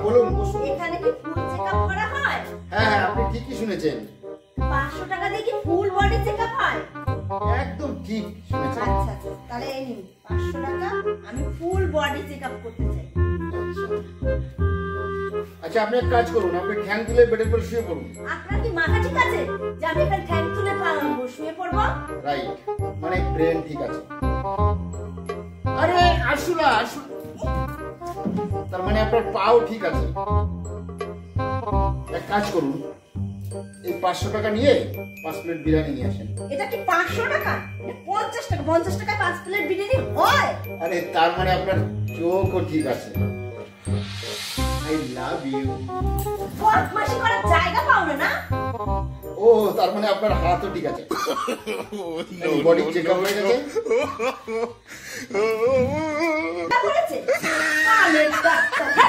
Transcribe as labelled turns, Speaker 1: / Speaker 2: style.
Speaker 1: বলুন বসুন।
Speaker 2: এখানে কি ফুল চেকআপ করা হয়?
Speaker 1: হ্যাঁ আপনি ঠিকই শুনেছেন।
Speaker 2: 500 টাকা দিয়ে কি ফুল বডি চেকআপ হয়?
Speaker 1: একদম ঠিক শুনেছেন।
Speaker 2: আচ্ছা আচ্ছা, তাহলে এই নিন 500 টাকা, আমি ফুল বডি চেকআপ করতে চাই।
Speaker 1: আচ্ছা আপনি এক কাজ করুন, আপনি ঠ্যাং তুলে বেডের উপর শুয়ে পড়ুন।
Speaker 2: আপনার কি মাথা ঠিক আছে যে আমি এখানে ঠ্যাং তুলে শুয়ে পড়বো?
Speaker 1: রাইট, মানে ব্রেন ঠিক আছে। আরে আসুলা আসুন, তার মানে আপনার পাও ঠিক আছে। এক কাজ করুন, এই 500 টাকা নিয়ে 5 প্লেট বিরিয়ানি নিয়ে আসেন।
Speaker 2: এটা কি 500 টাকা? এটা 50 টাকা। 50 টাকায় 5 প্লেট বিরিয়ানি হয়?
Speaker 1: আরে তার মানে আপনার চোখও ঠিক আছে। I love you.
Speaker 2: বদমাশি করার জায়গা পাও না না?
Speaker 1: ও তার মানে আপনার হাতও ঠিক আছে। বডি চেকআপ হয়ে গেছে।
Speaker 2: তা বলেছে? কানের ডাক্তার।